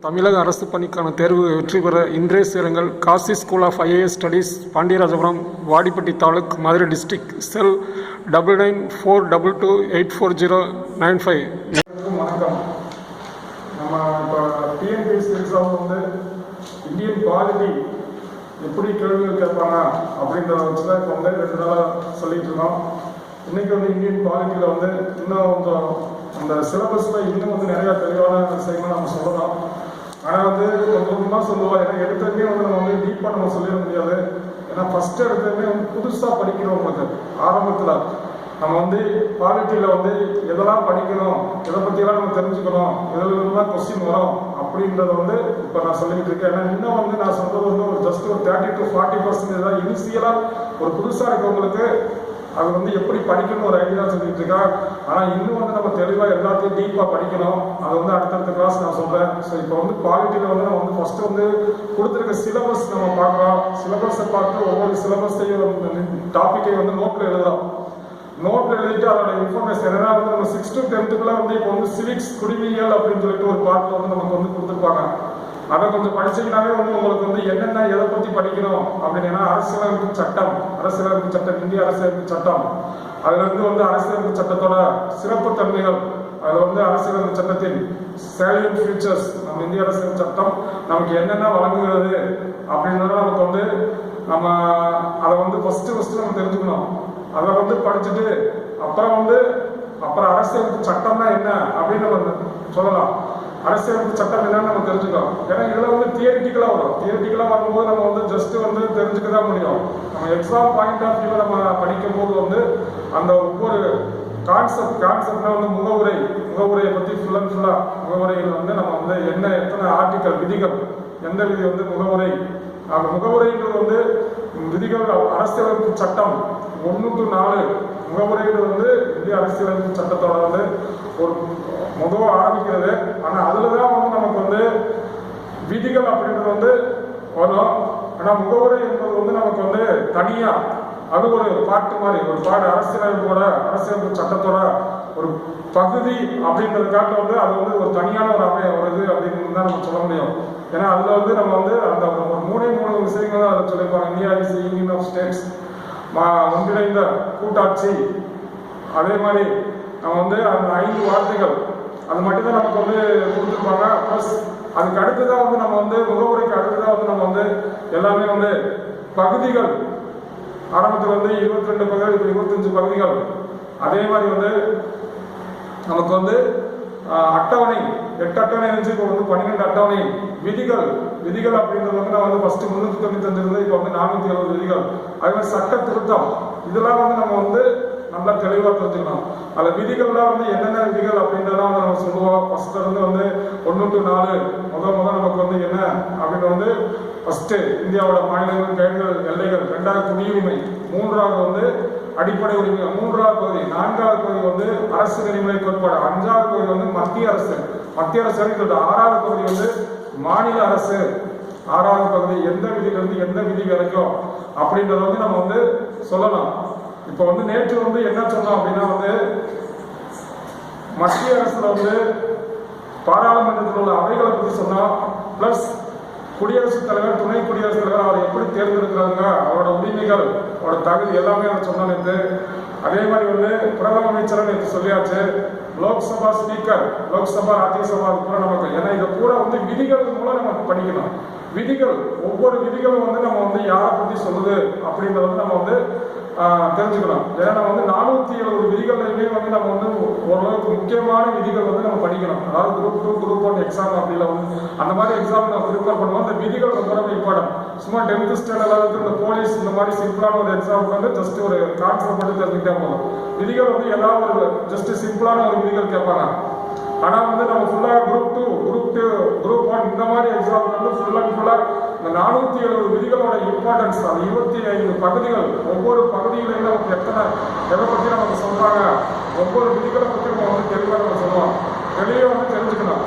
தமிழக அரசு பணிக்கான தேர்வு வெற்றி பெற இன்றே சேருங்கள். Kasi school of IAS studies, Pandiyarajapuram, Vadipatti taluk, Madurai district. Cell 9942284095. வணக்கம். நம்ம இப்போ டிஎன்பிஎஸ்சி எக்ஸாம் இந்தியன் பாலிட்டி எப்படி கேள்விகள் கேட்பாங்க அப்படின்றத வச்சு தான் இப்போ 2 நாளாக சொல்லிட்டு இருக்கோம். இன்னைக்கு இந்தியன் பாலிட்டியில் இன்னும் கொஞ்சம் அந்த சிலபஸில் இன்னும் நிறையா தெளிவான விஷயங்கள் நம்ம சொல்லலாம். ஆனால் கொஞ்சம் கொஞ்சமாக சொல்லுவோம். ஏன்னா எடுத்ததுமே நம்ம டீப்பாக நம்ம சொல்லிட முடியாது. ஏன்னா ஃபஸ்ட்டு எடுத்ததுமே புதுசாக படிக்கிறவங்களுக்கு ஆரம்பத்தில் நம்ம பாலிட்டியில் எதெல்லாம் படிக்கணும், எதை பற்றியெல்லாம் நம்ம தெரிஞ்சுக்கணும், எதுலாம் கொஸ்டின் வரும் அப்படின்றத இப்போ நான் சொல்லிட்டு இருக்கேன். ஏன்னா இன்னும் நான் சொல்றது ஒரு ஜஸ்ட் ஒரு 30 to 40% தான் இனிஷியலாக ஒரு புதுசாக இருக்கவங்களுக்கு அது எப்படி படிக்கணும்னு ஒரு ஐடியா சொல்லிட்டு இருக்கா. ஆனால் இன்னும் நம்ம தெளிவாக எல்லாத்தையும் டீப்பாக படிக்கணும். அது அடுத்தடுத்த கிளாஸ் நான் சொல்கிறேன். ஸோ இப்போ பாலிட்டியில் நம்ம ஃபஸ்ட்டு கொடுத்துருக்க சிலபஸ் நம்ம பார்க்குறோம். சிலபஸை பார்த்து ஒவ்வொரு சிலபஸையும் டாப்பிக்கை நோட்டில் எழுதுறோம். நோட்டில் எழுதிட்டு அதோட இன்ஃபர்மேஷன் என்னன்னா நம்ம 6th to 10th இப்போ சிவிக்ஸ் குடிமையியல் அப்படின்னு சொல்லிட்டு ஒரு பாட்டில் நமக்கு கொடுத்துருப்பாங்க. அதை கொஞ்சம் படிச்சீங்கன்னாவே உங்களுக்கு என்னென்ன எதை பற்றி படிக்கணும் அப்படின்னா அரசியலமைப்பு சட்டம், இந்திய அரசியலமைப்பு சட்டம், அதுலேருந்து அரசியலமைப்பு சட்டத்தோட சிறப்பு தன்மைகள், அதில் அரசியலமைப்பு சட்டத்தின் சேலியன்ட் ஃபீச்சர்ஸ், நம்ம இந்திய அரசியலமைப்பு சட்டம் நமக்கு என்னென்ன வழங்குகிறது அப்படின்றத நமக்கு நம்ம அதை ஃபஸ்ட்டு நம்ம தெரிஞ்சுக்கணும். அதை படிச்சுட்டு அப்புறம் அரசியலமைப்பு சட்டம்னா என்ன அப்படின்னு நம்ம சொல்லலாம். அரசியலமைப்பு சட்டம் என்னன்னு நம்ம தெரிஞ்சுக்கலாம். ஏன்னா இதில் தியரிட்டிக்கலாக வரும். தியரிட்டிக்கலாக வரும்போது நம்ம ஜஸ்ட் தெரிஞ்சுக்க தான் முடியும். நம்ம எக்ஸாம் பாயிண்ட் ஆஃப் வியூவில் நம்ம படிக்கும் போது அந்த ஒவ்வொரு கான்செப்ட்னா முகவுரையை பற்றி ஃபுல் அண்ட் ஃபுல்லாக முகவுரையில் நம்ம என்ன எத்தனை ஆர்டிக்கல் விதிகள், எந்த விதி முகவுரை, அந்த முகவுரைன்றது விதிகள் அரசியலமைப்பு சட்டம் 1 to 4 முகவுரைன்றது இந்திய அரசியலமைப்பு சட்டத்தோட ஒரு முதல் ஆரம்பிக்கிறது. ஆனால் அதில் தான் நமக்கு விதிகள் அப்படின்றது வரும். ஆனால் முகவுரை என்பது நமக்கு தனியாக அது ஒரு பாட்டு மாதிரி, ஒரு பாடு அரசியலமைப்பு சட்டத்தோட ஒரு பகுதி அப்படின்றதுக்காக அது ஒரு தனியான ஒரு இது அப்படின்னு தான் நம்ம சொல்ல முடியும். ஏன்னா அதில் நம்ம அந்த ஒரு 3 விஷயங்கள் தான் அதை சொல்லியிருப்பாங்க. India is union of states, ஒன்றிணைந்த கூட்டாட்சி. அதே மாதிரி நம்ம அந்த 5 வார்த்தைகள் அது மட்டும்தான் நமக்கு கொடுத்துருப்பாங்க. ப்ளஸ் அதுக்கு அடுத்துதான் நம்ம முகவுரைக்கு அடுத்துதான் நம்ம எல்லாமே பகுதிகள் ஆரம்பத்தில் 22 பகுதிகள், 25 பகுதிகள். அதே மாதிரி நமக்கு அட்டவணை 8 அட்டவணை இருந்துச்சு. இப்போ 12 அட்டவணை. விதிகள் அப்படின்றது நான் ஃபர்ஸ்ட் 395 இருந்து இப்போ 470 விதிகள். அதே மாதிரி சட்ட திருத்தம், இதெல்லாம் நம்ம நல்லா தெளிவாக தெரிஞ்சுக்கணும். அதில் விதிகள்லாம் என்னென்ன விதிகள் அப்படின்றதான் நம்ம சொல்லுவோம். ஃபர்ஸ்ட் 1 to 4 முதல் நமக்கு என்ன அப்படின்னு ஃபர்ஸ்ட் இந்தியாவோட மாநிலங்கள், பெயர்கள், எல்லைகள். 2வது குடியுரிமை. 3வது அடிப்படை உரிமை. 3வது பகுதி. 4வது பகுதி அரசு நெறிமுறை கோட்பாடு. 5வது பகுதி மத்திய அரசு. 6வது பகுதி மாநில அரசு. 6வது பகுதி எந்த விதியிலிருந்து எந்த விதி வரைக்கும் அப்படின்றத நம்ம சொல்லலாம். இப்போ நேற்று என்ன சொன்னோம் அப்படின்னா மத்திய அரசுல பாராளுமன்றத்தில் உள்ள அவைகளை பற்றி சொன்னோம். பிளஸ் குடியரசுத் தலைவர், துணை குடியரசுத் தலைவர் அவர் எப்படி தேர்ந்தெடுக்கிறாங்க, அவரோட உரிமைகள், அவரோட தகுதி எல்லாமே சொன்னோம் நேற்று. அதே மாதிரி பிரதம அமைச்சர் நேற்று சொல்லியாச்சு. லோக்சபா ஸ்பீக்கர், லோக்சபா, ராஜ்யசபா கூட நமக்கு. ஏன்னா இதை கூட விதிகள் மூலம் நமக்கு படிக்கணும். விதிகள், ஒவ்வொரு விதிகளும் நம்ம யாரை பற்றி சொல்லுது அப்படின்றத நம்ம தெரிஞ்சுக்கலாம். ஏன்னா நம்ம 470 விதிகள்லையுமே நம்ம ஓரளவுக்கு முக்கியமான விதிகள் நம்ம படிக்கணும். அதாவது குரூப் 2, குரூப் 1 எக்ஸாம் அப்படில அந்த மாதிரி எக்ஸாம் நம்ம ப்ரிப்பேர் பண்ணுவோம். அந்த விதிகள் ரொம்ப இம்பார்ட்டன்ட். சும்மா 10th ஸ்டாண்டர்ட் இந்த போலீஸ் இந்த மாதிரி சிம்பிளான ஒரு எக்ஸாம் ஜஸ்ட் ஒரு கான்செப்ட் மட்டும் தெரிஞ்சுக்கிட்டே போதும். விதிகள் ஏதாவது ஒரு ஜஸ்ட் சிம்பிளான ஒரு விதிகள் கேட்பாங்க. ஆனால் நம்ம ஃபுல்லாக குரூப் 2, குரூப் 1 இந்த மாதிரி எக்ஸாம் ஃபுல் அண்ட் ஃபுல்லாக இந்த 470 விதிகளோட இம்பார்ட்டன்ஸ், அது 25 பகுதிகள். ஒவ்வொரு பகுதியிலையும் நமக்கு எதை பற்றி நமக்கு சொல்கிறாங்க, ஒவ்வொரு விதிகளை பற்றி நம்ம தெளிவாக நம்ம சொல்லுவோம். தெளிவாக தெரிஞ்சுக்கணும்.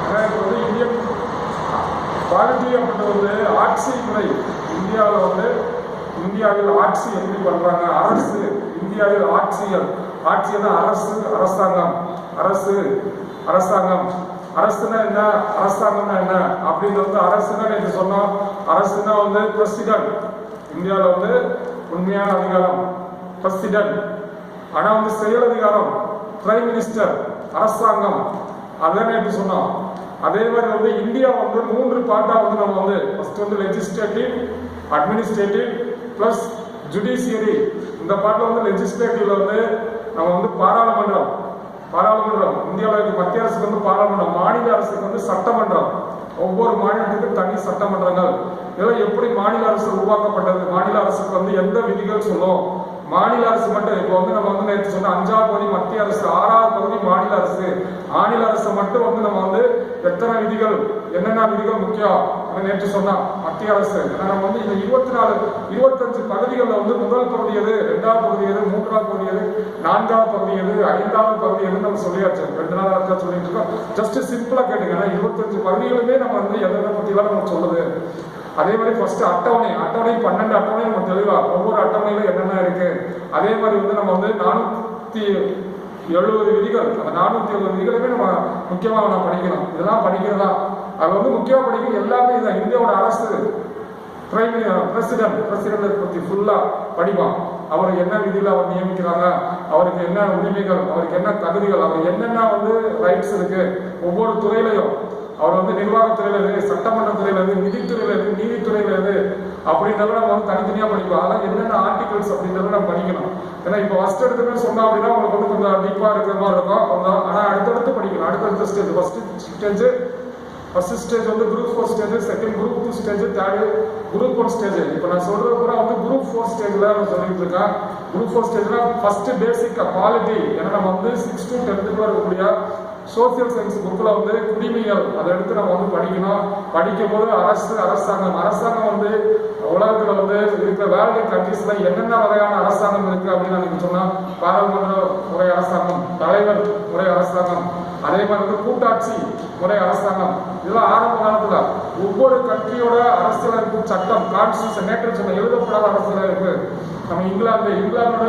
ஏன்னா இப்போ இந்தியன் பாலிட்டி அப்படின்றது ஆட்சி முறை. இந்தியாவில் ஆட்சி எப்படி பண்ணுறாங்க, அரசு, இந்தியாவில் ஆட்சியல், ஆட்சியல் அரசு, அரசாங்கம், அரசாங்கம். அரசுனா என்ன, அரசாங்கம்னா என்ன அப்படின்னு வந்து அரசுனா நேற்று சொன்னோம். அரசுனா வந்து பிரசிடென்ட், இந்தியாவில் வந்து உண்மையான அதிகாரம் பிரசிடென்ட். ஆனால் வந்து செயல் அதிகாரம் பிரைம் மினிஸ்டர், அரசாங்கம். அதான் நேற்று சொன்னோம். அதே மாதிரி வந்து இந்தியா வந்து 3 பார்ட்டா வந்து நம்ம வந்து ஃபர்ஸ்ட் வந்து லெஜிஸ்லேட்டிவ், அட்மினிஸ்ட்ரேட்டிவ் பிளஸ் ஜுடிஷியரி. இந்த பார்ட்ல வந்து லெஜிஸ்லேட்டிவ்ல வந்து நம்ம வந்து பாராளுமன்றம் இந்தியாவில் இருக்க மத்திய அரசுக்கு வந்து பாராளுமன்றம், மாநில அரசுக்கு வந்து சட்டமன்றம். ஒவ்வொரு மாநிலத்துக்கும் தனி சட்டமன்றங்கள். இதெல்லாம் எப்படி மாநில அரசு உருவாக்கப்பட்டது, மாநில அரசுக்கு வந்து எந்த விதிகள் சொல்லும், மாநில அரசு மட்டும் இப்போ வந்து நம்ம வந்து நேற்று சொன்ன 5ஆவது பகுதி மத்திய அரசு, 6வது பகுதி மாநில அரசு. மாநில அரசு மட்டும் வந்து நம்ம வந்து எத்தனை விதிகள், என்னென்ன விதிகள் முக்கியம் நேற்று சொன்னா மத்திய அரசு. நம்ம வந்து இந்த 25 பகுதிகளில் வந்து முதல் பகுதி எது, 2வது பகுதி எது, 3வது பகுதி எது, 4வது பகுதி எது, 5வது பகுதி எதுன்னு நம்ம சொல்லியாச்சு. 2 நாள் இருக்கா சொல்லிட்டு இருக்கோம். ஜஸ்ட் சிம்பிளா கேட்டுங்க. 25 பகுதிகளுமே நம்ம வந்து எதனை பத்திலாம் நம்ம சொல்லுது. அதே மாதிரி ஃபர்ஸ்ட் அட்டவணை 12 அட்டவணை நம்ம தெளிவா ஒவ்வொரு அட்டவணையில என்னென்ன இருக்கு. அதே மாதிரி வந்து நம்ம வந்து 470 விதிகள், அந்த 470 விதிகளுமே நம்ம முக்கியமாக நம்ம படிக்கணும். இதெல்லாம் படிக்கிறதா அது வந்து முக்கியமாக படிக்கணும். எல்லாமே இதான் இந்தியாவோட அரசு பிரசிடென்ட் பத்தி ஃபுல்லா படிப்பான். அவருக்கு என்ன விதியில் அவர் நியமிக்கிறாங்க, அவருக்கு என்ன உரிமைகள், அவருக்கு என்ன தகுதிகள், அவர் என்னென்ன வந்து ரைட்ஸ் இருக்கு ஒவ்வொரு துறையிலையும். அவர் வந்து நிர்வாகத்துறையில இருக்கு, சட்டமன்ற துறையில இருக்கு, நிதித்துறையில இருக்கு, நீதித்துறையில இருக்கு அப்படின்றத நம்ம வந்து தனித்தனியா படிப்போம். அதெல்லாம் என்னென்ன ஆர்டிகல்ஸ் அப்படின்றத நம்ம படிக்கணும். ஏன்னா இப்போ ஃபர்ஸ்ட் எடுத்துன்னு சொன்னோம் அப்படின்னா உங்களுக்கு வந்து கொஞ்சம் டீப்பா இருக்கிற மாதிரி இருக்கும். ஆனா அடுத்தடுத்து படிக்கணும். அடுத்தடுத்த ஸ்டேஜ் ஃபர்ஸ்ட் ஸ்டேஜ் வந்து group 4 stage, second group 2 stage, third group 1 stage. இப்போ நான் சொல்றது கூட வந்து குரூப் 4 ஸ்டேஜ்ல நான் சொல்லிட்டு இருக்கேன். குரூப் 4 ஸ்டேஜ்னா ஃபர்ஸ்ட் பேசிக் பாலிட்டி. ஏன்னா நம்ம வந்து 6 to 10th வரக்கூடிய சோசியல் சயின்ஸ் புக்கில் வந்து குடிமைகள் அதை எடுத்து நம்ம வந்து படிக்கணும். படிக்கும் போது அரசாங்கம் வந்து உலகத்தில் வந்து இருக்கிற வேர்ல்டு கண்ட்ரீஸ்ல என்னென்ன வகையான அரசாங்கம் இருக்கு அப்படின்னு எனக்கு சொன்னா, பாராளுமன்ற முறை அரசாங்கம், தலைவர் முறை அரசாங்கம், அதே மாதிரி வந்து கூட்டாட்சி முறை அரசாங்கம். இதெல்லாம் ஆரம்ப காலத்துல ஒவ்வொரு கண்ட்ரியோட அரசியலமைப்பு சட்டம், கான்ஸ்டியூஷன், நேற்று சொன்ன எழுதப்படாத அரசியலமைப்பு. நம்ம இங்கிலாந்தோட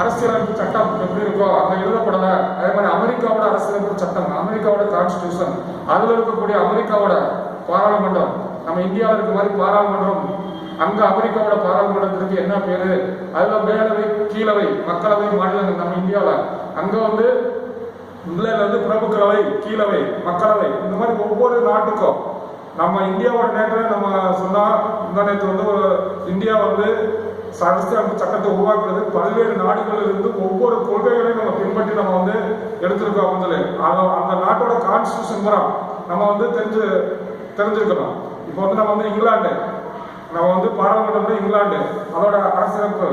அரசியலமைப்பு சட்டம் எப்படி இருக்கோ அங்க எழுதப்படல. அதே மாதிரி அமெரிக்காவோட அரசியலமைப்பு சட்டம், அமெரிக்காவோட கான்ஸ்டியூஷன், அதுல இருக்கக்கூடிய அமெரிக்காவோட பாராளுமன்றம், நம்ம இந்தியாவில் இருக்க மாதிரி பாராளுமன்றம், அங்க அமெரிக்காவோட பாராளுமன்றத்திற்கு என்ன பேரு, அதுல மேலவை, கீழவை, மக்களவை, மாநிலங்கள். நம்ம இந்தியாவில் அங்க வந்து இங்கிலாந்துல வந்து பிரபுக்களவை, கீழவை, மக்களவை. இந்த மாதிரி ஒவ்வொரு நாட்டுக்கும் நம்ம இந்தியாவோட நேற்று நம்ம சொன்னா, இந்த நேற்று வந்து இந்தியா வந்து அரசியலமைப்பு சட்டத்தை உருவாக்குறது பல்வேறு நாடுகளில் இருந்து ஒவ்வொரு கொள்கைகளையும் நம்ம பின்பற்றி நம்ம வந்து எடுத்திருக்கோம். அந்த நாட்டோட கான்ஸ்டியூஷன் முறை நம்ம வந்து தெரிஞ்சிருக்கணும். இப்போ வந்து நம்ம வந்து இங்கிலாந்து, நம்ம வந்து பாராளுமன்றம் இங்கிலாந்து, அதோட அரசியலமைப்பு,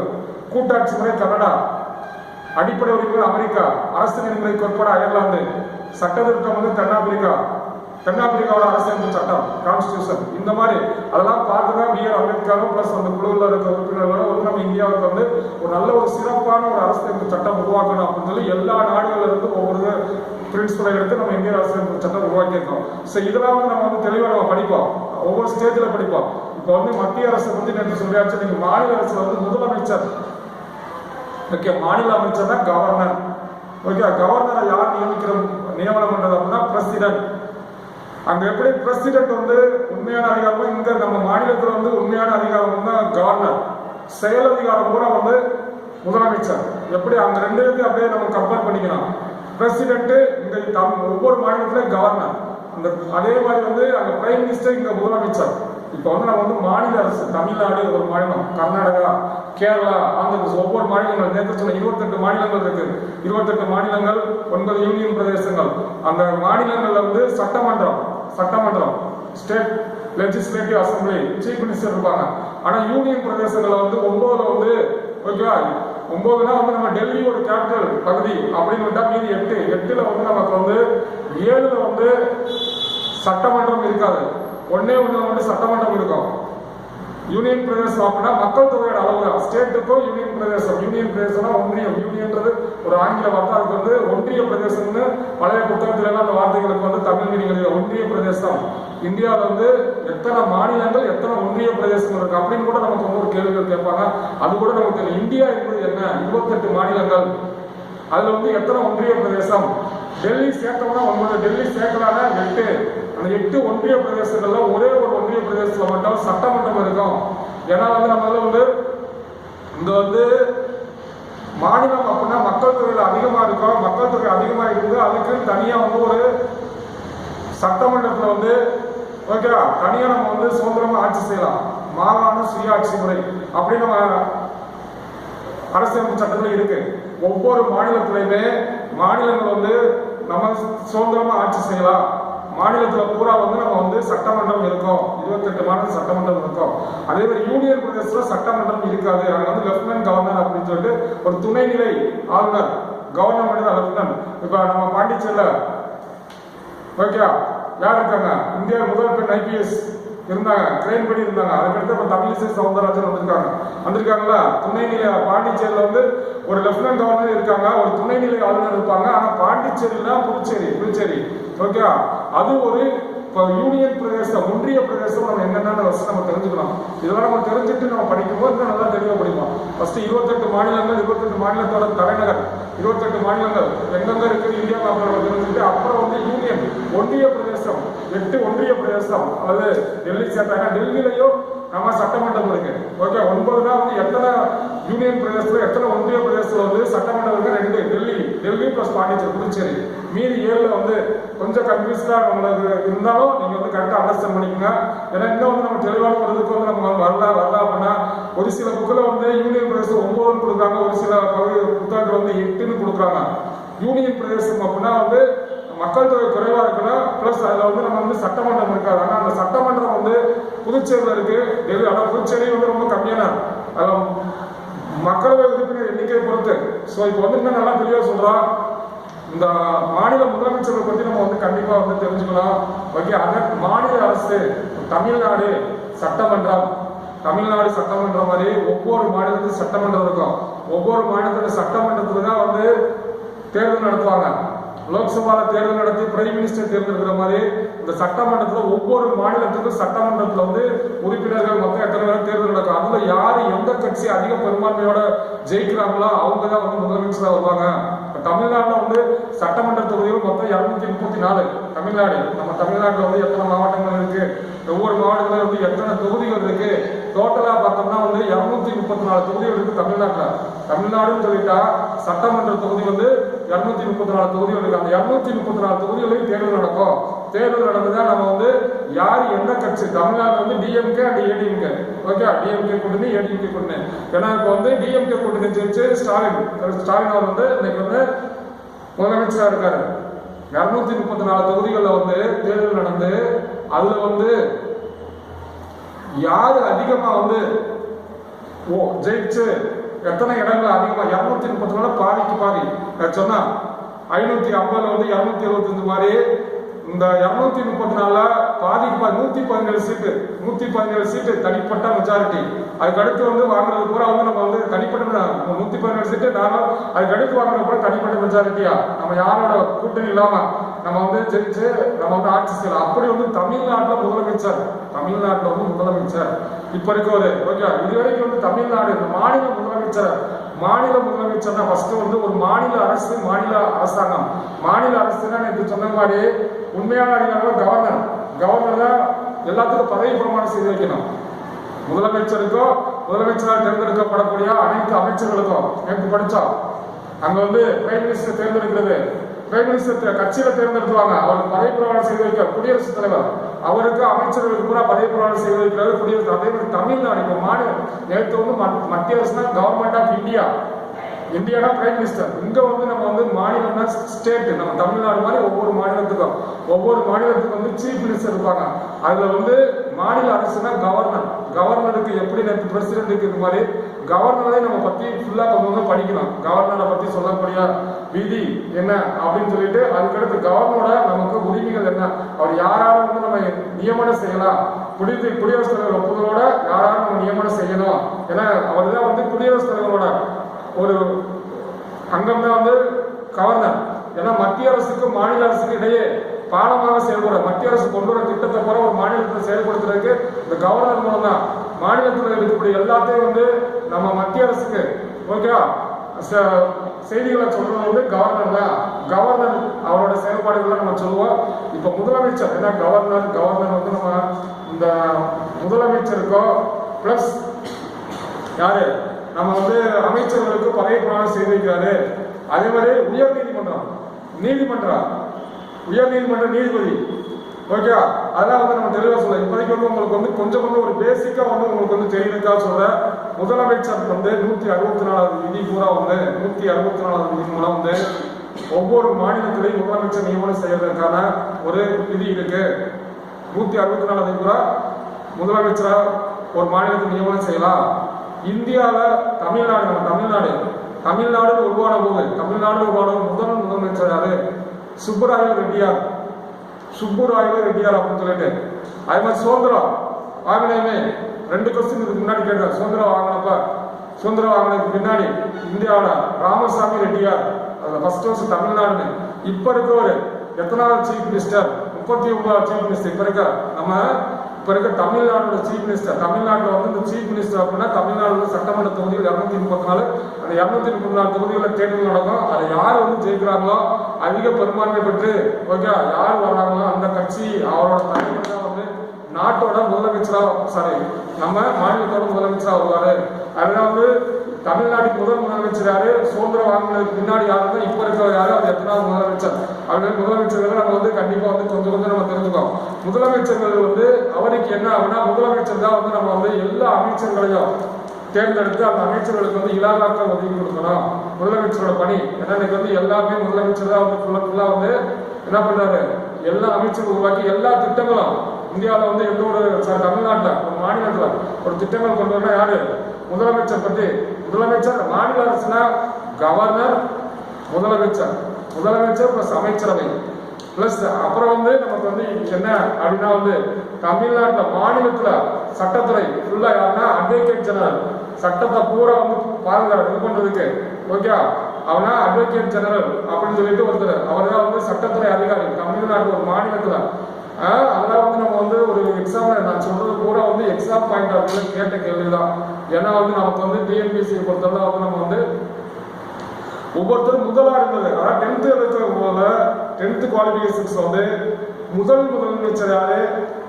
கூட்டாட்சி முறை கனடா, அடிப்படை உரிமைகள் அமெரிக்கா, அரசு நெறிமுறை கோட்பாடு அயர்லாந்து, சட்டத்திருத்தம் வந்து தென்னாப்பிரிக்காவோட அரசியலமைப்பு சட்டம், கான்ஸ்டியூஷன். இந்த மாதிரி அதெல்லாம் பார்த்துதான் பிஆர் அம்பேத்கரும் பிளஸ் அந்த குழுவில் இருக்க உறுப்பினர்களோட வந்து நம்ம இந்தியாவுக்கு வந்து ஒரு நல்ல ஒரு சிறப்பான ஒரு அரசியலமைப்பு சட்டம் உருவாக்கணும் அப்படின்னு சொல்லி எல்லா நாடுகளில் இருந்து ஒவ்வொரு பிரின்சிபலை எடுத்து நம்ம இந்திய அரசியலமைப்பு சட்டம் உருவாக்கியிருக்கோம். ஸோ இதெல்லாம் வந்து நம்ம வந்து தெளிவாக நம்ம படிப்போம், ஒவ்வொரு ஸ்டேஜில் படிப்போம். இப்போ வந்து மத்திய அரசு வந்து நேற்று சொல்லியாச்சு. நீங்க மாநில அரசுல வந்து முதலமைச்சர், ஓகே, மாநில அமைச்சர் தான் கவர்னர். ஓகே, கவர்னரை யார் நியமனம் பண்றது அப்படின்னா பிரசிடென்ட். அங்க எப்படி பிரசிடென்ட் வந்து உண்மையான அதிகாரம், இங்க நம்ம மாநிலத்தில் வந்து உண்மையான அதிகாரம் தான் கவர்னர். செயல் அதிகாரம் கூட வந்து முதலமைச்சர். எப்படி அந்த ரெண்டு இருக்கு அப்படியே நம்ம கம்பேர் பண்ணிக்கலாம். பிரசிடென்ட் இங்க ஒவ்வொரு மாநிலத்திலும் கவர்னர், அந்த அதே மாதிரி வந்து அங்க பிரைம் மினிஸ்டர், இங்க முதலமைச்சர். இப்போ வந்து நம்ம வந்து மாநில அரசு, தமிழ்நாடு ஒரு மாநிலம், கர்நாடகா, கேரளா, ஆந்திரபிரதேச, ஒவ்வொரு மாநிலங்கள் நேற்று சொன்ன 28 மாநிலங்கள் இருக்கு. 28 மாநிலங்கள், 9 யூனியன் பிரதேசங்கள். அந்த மாநிலங்கள்ல வந்து சட்டமன்றம், state legislative assembly, chief minister இருப்பாங்க. ஆனா யூனியன் பிரதேசங்கள்ல வந்து 9 வந்து ஓகேவா, 9னா வந்து நம்ம டெல்லி ஒரு கேபிட்டல் பகுதி அப்படின்னு விட்டா மீதி 8ல வந்து நமக்கு வந்து 7ல வந்து சட்டமன்றம் இருக்காது. ஒன்னே வந்து சட்டமன்றம் இருக்கும். யூனியன் பிரதேசம் அப்படின்னா மக்கள் தொகையோட அளவு. ஸ்டேட்டுக்கும் யூனியன் பிரதேசம்னா ஒன்றியம். யூனியன்றது ஒரு ஆங்கில வார்த்தை, அதுக்கு வந்து ஒன்றிய பிரதேசம்னு பழைய புத்தகத்துல அந்த வார்த்தைகளுக்கு வந்து தமிழ் மீனிங் ஒன்றிய பிரதேசம். இந்தியாவில் வந்து எத்தனை மாநிலங்கள், எத்தனை ஒன்றிய பிரதேசங்கள் இருக்கு அப்படின்னு கூட நமக்கு ஒரு கேள்விகள் கேட்பாங்க. அது கூட நமக்கு தெரியும். இந்தியா என்பது என்ன, 28 மாநிலங்கள், அதுல வந்து எத்தனை ஒன்றிய பிரதேசம்? டெல்லி சேர்த்தோம்னா 9, டெல்லி சேர்க்கலான 8. அந்த 8 ஒன்றிய பிரதேசங்கள்ல ஒரே ஒரு ஒன்றிய பிரதேசத்துல மட்டும் சட்டமன்றம் இருக்கும். ஏன்னா வந்து நம்ம வந்து இந்த வந்து மாநிலம் அப்படின்னா மக்கள் தொகையில் அதிகமா இருக்கும். மக்கள் தொகை அதிகமா இருக்குது, அதுக்கு தனியா வந்து ஒரு சட்டமன்றத்துல வந்து ஓகே தனியா நம்ம வந்து சுதந்திரமா ஆட்சி செய்யலாம். மாகாண சுயாட்சி முறை அப்படின்னு நம்ம அரசியலமைப்பு சட்டத்துல இருக்கு. ஒவ்வொரு மாநிலத்திலையுமே மாநிலங்கள் வந்து நம்ம சுதந்திரமா ஆட்சி செய்யலாம். மாநிலத்துல பூரா வந்து நம்ம வந்து சட்டமன்றம் இருக்கும். 28 மாநில சட்டமன்றம் இருக்கும். அதே மாதிரி யூனியன் பிரதேசத்துல சட்டமன்றம் இருக்காது. அங்க வந்து லெப்டினன்ட் கவர்னர் அப்படின்னு சொல்லிட்டு ஒரு துணைநிலை ஆளுநர், கவர்னர் லெப்டினன்ட். இப்ப நம்ம பாண்டிச்சேரியில ஓகே யார் இருக்காங்க? இந்தியா முதல் பெண் IPS இருந்தாங்க, ட்ரெயின் பண்ணி இருந்தாங்க. அதுக்கடுத்து இப்ப தமிழிசை சவுந்தரராஜன் வந்திருக்காங்களா. துணைநிலை பாண்டிச்சேரியில வந்து ஒரு லெப்டினன்ட் கவர்னர் இருக்காங்க, ஒரு துணைநிலை ஆளுநர் இருப்பாங்க. ஆனா பாண்டிச்சேரியில புதுச்சேரி ஓகே அது ஒரு யூனியன் பிரதேசம், ஒன்றிய பிரதேசம். நம்ம என்னென்ன நம்ம தெரிஞ்சுக்கலாம். இதெல்லாம் நம்ம தெரிஞ்சுட்டு நம்ம படிக்கும்போது இன்னும் நல்லா தெளிவாக படிப்போம். ஃபர்ஸ்ட் 28 மாநிலங்கள், 28 மாநிலத்தோட தலைநகர், 28 மாநிலங்கள் எங்கெங்க இருக்குது இந்தியா மேப்ல தெரிஞ்சுட்டு அப்புறம் வந்து யூனியன் ஒன்றிய பிரதேசம், 8 ஒன்றிய பிரதேசம். அதாவது டெல்லி சேர்த்தாங்க. டெல்லியிலையும் நம்ம சட்டமன்றம் இருக்கு. ஓகே 9 தான் வந்து எத்தனை யூனியன் பிரதேசத்துல எத்தனை ஒன்றிய பிரதேசத்துல வந்து சட்டமன்றம் இருக்கு? 2. டெல்லி பிளஸ் பாண்டிச்சேரி, புதுச்சேரி. மீதி 7ல வந்து கொஞ்சம் கன்ஃபியூஸ்டா உங்களுக்கு இருந்தாலும் நீங்க வந்து கரெக்டா அண்டர்ஸ்டாண்ட் பண்ணிக்கோங்க. ஏன்னா இன்னும் வந்து நம்ம தெளிவான ஒரு இதுக்கு வந்து நம்ம வரல அப்படின்னா ஒரு சில புக்கில் வந்து யூனியன் பிரதேசம் 9 கொடுக்குறாங்க, ஒரு சில புத்தகங்கள் வந்து 8 கொடுக்குறாங்க. யூனியன் பிரதேசம் அப்படின்னா வந்து மக்கள் தொகை குறைவா இருக்குன்னா பிளஸ் அதுல வந்து நம்ம வந்து சட்டமன்றம் இருக்காது. ஆனா அந்த சட்டமன்றம் வந்து புதுச்சேரியில இருக்கு. டெல்லி ஆனா புதுச்சேரி வந்து ரொம்ப கம்மியான மக்களவை உறுப்பினர் எண்ணிக்கையை பொறுத்து. ஸோ இப்போ வந்து இன்னும் நல்லா தெளிவாக சொல்றோம். இந்த மாநில முதலமைச்சர்களை பத்தி நம்ம வந்து கண்டிப்பா வந்து தெரிஞ்சுக்கலாம். ஓகே அதற்கு மாநில அரசு தமிழ்நாடு சட்டமன்றம், தமிழ்நாடு சட்டமன்றம் மாதிரி ஒவ்வொரு மாநிலத்துக்கும் சட்டமன்றம் இருக்கும். ஒவ்வொரு மாநிலத்தோட சட்டமன்றத்துல தான் வந்து தேர்தல் நடத்துவாங்க. லோக்சபால தேர்தல் நடத்தி பிரைம் மினிஸ்டர் தேர்ந்தெடுக்கிற மாதிரி இந்த சட்டமன்றத்துல ஒவ்வொரு மாநிலத்துக்கும் சட்டமன்றத்துல வந்து உறுப்பினர்கள் மொத்தம் எத்தனை பேர் தேர்தல் நடக்கும். அதுல யாரு எந்த கட்சி அதிக பெரும்பான்மையோட ஜெயிக்கிறாங்களோ அவங்க தான் வந்து முதலமைச்சராக வருவாங்க. தமிழ்நாட்டில் வந்து சட்டமன்ற தொகுதிகள் மொத்தம் 234. தமிழ்நாடு நம்ம தமிழ்நாட்டில் வந்து எத்தனை மாவட்டங்கள் இருக்கு, ஒவ்வொரு மாவட்டங்களும் வந்து எத்தனை தொகுதிகள் இருக்கு, டோட்டலா பார்த்தோம்னா வந்து 234 தொகுதிகள் இருக்கு தமிழ்நாட்டில். தமிழ்நாடுன்னு சொல்லிட்டா சட்டமன்ற தொகுதி வந்து 234 தொகுதிகள் இருக்கு. அந்த 234 தொகுதிகளையும் தேர்தல் நடக்கும். தேர்தல் நடந்துதான் நம்ம வந்து யார் எந்த கட்சி, தமிழ்நாட்டில் வந்து DMK and ADMK okay DMK கூட்டணி ஏடிஎம்கே கூட்டணி. ஏன்னா இப்போ வந்து டிஎம்கே கூட்டணி ஜெயிச்சு ஸ்டாலின் அவர் வந்து இன்னைக்கு வந்து முதலமைச்சராக இருக்காரு. 234 தொகுதிகளில் வந்து தேர்தல் நடந்து அதுல வந்து யாரு அதிகமா வந்து ஜெயிச்சு எத்தனை இடங்கள் அதிகமா 234 பாதிக்கு பாதி சொன்னா 550 வந்து 275 மாதிரி இந்த 234 பாதிக்கு பாதி 117 சீட்டு தனிப்பட்ட மெஜாரிட்டி. அதுக்கு அடுத்து வந்து வாங்குறது பூரா வந்து நம்ம வந்து தனிப்பட்ட 117 சீட்டு நானும் அதுக்கு அடுத்து வாங்குறது பூரா தனிப்பட்ட மெஜாரிட்டியா நம்ம யாரோட கூட்டணி இல்லாம நம்ம வந்து ஜெயிச்சு நம்ம வந்து ஆட்சி செய்யலாம். அப்படி வந்து தமிழ்நாட்டில் முதலமைச்சர் இப்ப இருக்கவர் ஓகே. இதுவரைக்கும் வந்து தமிழ்நாடு இந்த மாநில முதலமைச்சர்னா ஃபர்ஸ்ட் வந்து ஒரு மாநில அரசு, மாநில அரசாங்கம். மாநில அரசுனா எனக்கு சொன்ன மாதிரி உண்மையான அதிகாரம் கவர்னர் தான் எல்லாத்துக்கும் பதவி பிரமாணம் செய்து வைக்கணும். முதலமைச்சரால் தேர்ந்தெடுக்கப்படக்கூடிய அனைத்து அமைச்சர்களுக்கும் எனக்கு படிச்சோம். அங்க வந்து பிரைம் மினிஸ்டர் தேர்ந்தெடுக்கிறது, பிரைம் மினிஸ்டர் கட்சியில தேர்ந்தெடுத்துவாங்க. அவருக்கு பதவி பிரமாணம் செய்து வைக்க குடியரசுத் தலைவர், அவருக்கு அமைச்சர்களுக்கு கூட பதவி பிரமாணம் செய்து வைக்கிறது குடியரசு. அதே மாதிரி தமிழ்நாடு இப்போ மாநிலம் நேற்று வந்து மத்திய அரசு கவர்மெண்ட் ஆஃப் இந்தியானா பிரைம் மினிஸ்டர். இங்க வந்து நம்ம வந்து மாநிலம்னா ஸ்டேட். நம்ம தமிழ்நாடு மாதிரி ஒவ்வொரு மாநிலத்துக்கும் வந்து சீஃப் மினிஸ்டர் இருப்பாங்க. அதுல வந்து மாநில அரசுனா கவர்னருக்கு எப்படி நேற்று பிரசிடென்ட்டுக்கு இது மாதிரி கவர்னரை நம்ம பத்தி ஃபுல்லா கொஞ்சம் படிக்கணும். கவர்னரை பத்தி சொல்லக்கூடிய விதி என்ன அப்படின்னு சொல்லிட்டு அதுக்கடுத்து கவர்னரோட நமக்கு உரிமைகள் என்ன, அவர் யாராரும் வந்து நம்ம நியமனம் செய்யலாம், குடியரசுத் தலைவர் ஒப்புதலோட யாராரும் நம்ம நியமனம் செய்யணும். ஏன்னா அவர் தான் வந்து குடியரசுத் தலைவரோட ஒரு அங்கம் தான் வந்து கவர்னர். ஏன்னா மத்திய அரசுக்கும் மாநில அரசுக்கு இடையே பாலமாக செயல்பட மத்திய அரசு கொண்டு வர திட்டத்தை போல ஒரு மாநிலத்தில் செயல்படுத்துறதுக்கு இந்த கவர்னர் மூலம் தான் மாநிலத்தில் இருக்கக்கூடிய எல்லாத்தையும் வந்து நம்ம மத்திய அரசுக்கு ஓகேவா செய்திகளை சொல்றது வந்து கவர்னர் தான். கவர்னர் அவரோட செயல்பாடுகளை நம்ம சொல்லுவோம். இப்ப முதலமைச்சர் ஏன்னா கவர்னர் வந்து நம்ம இந்த முதலமைச்சருக்கோ பிளஸ் யாரு நம்ம வந்து அமைச்சர்களுக்கு பதவி பிரமாணம் செய்து வைக்கிறாரு. அதே மாதிரி உயர் நீதிமன்ற நீதிபதி ஓகே, அதெல்லாம் வந்து நம்ம தெளிவாக சொல்ல. இப்போதைக்கு வந்து உங்களுக்கு வந்து கொஞ்சம் ஒரு பேசிக்கா வந்து உங்களுக்கு வந்து தெரியுதுக்கா சொல்ற. முதலமைச்சர் வந்து 164வது விதி பூரா வந்து 164வது விதி மூலம் வந்து ஒவ்வொரு மாநிலத்திலையும் முதலமைச்சர் நியமனம் செய்வதற்கான ஒரு விதி இருக்கு. 164வது பூரா முதலமைச்சரா ஒரு மாநிலத்தில் நியமனம் செய்யலாம். இந்தியாவில் தமிழ்நாடு உருவான போது முதல் முதலமைச்சர் யாரு? சுப்புராயலு ரெட்டியார் அப்படின்னு சொல்லிட்டு. அதே மாதிரி சுதந்திரம் வாங்கினே 2 கொஸ்டின் இதுக்கு முன்னாடி கேட்டார். சுதந்திரம் வாங்கினதுக்கு பின்னாடி இந்தியாவில் ராமசாமி ரெட்டியார் ஃபர்ஸ்ட் வருஷம் தமிழ்நாடுன்னு. இப்ப இருக்கவர் எத்தனாவது சீஃப் மினிஸ்டர்? 39வது சீஃப் மினிஸ்டர். இப்ப இருக்க தமிழ்நாடோட சீஃப் மினிஸ்டர். தமிழ்நாட்டில் வந்து இந்த சீஃப் மினிஸ்டர் அப்படின்னா தமிழ்நாடு சட்டமன்ற தொகுதிகள் 234. அந்த 234 தொகுதிகளில் தேர்தல் நடக்கும். அதை யார் வந்து ஜெயிக்கிறாங்களோ அதிக பெரும்பான்மை பெற்று ஓகே யார் வர்றாங்களோ அந்த கட்சி அவரோட தலைவர் தான் வந்து நாட்டோட முதலமைச்சரா நம்ம மாநிலத்தோட முதலமைச்சரா வருவாரு. அதனால வந்து தமிழ்நாட்டுக்கு முதல் முதலமைச்சர் யாரு? சுதந்திரம் வாங்கினதுக்கு பின்னாடி யாருன்னா இப்ப இருக்கிற யாரு? அது எத்தனாவது முதலமைச்சர்? அப்படின்னு முதலமைச்சர்கள் நம்ம வந்து கண்டிப்பா வந்து கொஞ்சம் நம்ம தெரிஞ்சுக்கோம். முதலமைச்சர்கள் வந்து அவருக்கு என்ன அப்படின்னா முதலமைச்சர் தான் வந்து நம்ம வந்து எல்லா அமைச்சர்களையும் தேர்ந்தெடுத்து அந்த அமைச்சர்களுக்கு வந்து இலாகாக்கள் ஒதுக்கி கொடுக்கணும். முதலமைச்சரோட பணி ஏன்னா இன்னைக்கு வந்து எல்லாமே முதலமைச்சர் தான் வந்து ஃபுல்லா வந்து என்ன பண்றாரு? எல்லா அமைச்சர்கள் உருவாக்கி எல்லா திட்டங்களும் இந்தியாவில் வந்து எந்த ஒரு தமிழ்நாட்டில் ஒரு மாநிலத்தில் ஒரு திட்டங்கள் கொண்டு வரணும். யாரு? முதலமைச்சர் பற்றி. முதலமைச்சர் மாநில அரசுனா கவர்னர், முதலமைச்சர் பிளஸ் அமைச்சரவை பிளஸ் அப்புறம் வந்து நமக்கு வந்து என்ன அப்படின்னா வந்து தமிழ்நாட்டில் மாநிலத்தில் சட்டத்துறை ஃபுல்லா யாருன்னா அட்வொகேட் ஜெனரல். சட்டத்தை பூரா வந்து பாதுகாப்பு இது பண்றதுக்கு ஓகே அவனா அட்வொகேட் ஜெனரல் அப்படின்னு சொல்லிட்டு ஒருத்தர். அவர் தான் வந்து சட்டத்துறை அதிகாரி தமிழ்நாட்டு ஒரு மாநிலத்துல. அதெல்லாம் வந்து நம்ம வந்து ஒரு எக்ஸாம் நான் சொல்றது பூரா வந்து எக்ஸாம் பாயிண்ட் ஆஃப் வியூல கேட்ட கேள்விதான். ஏன்னா வந்து நமக்கு வந்து டிஎன்பிஎஸ்சியை பொறுத்தவரை வந்து நம்ம வந்து ஒவ்வொருத்தரும் முதலா இருந்தது. அதாவது 10th எழுதுற போல 10th குவாலிஃபிகேஷன்ஸ் வந்து முதலமைச்சர் யாரு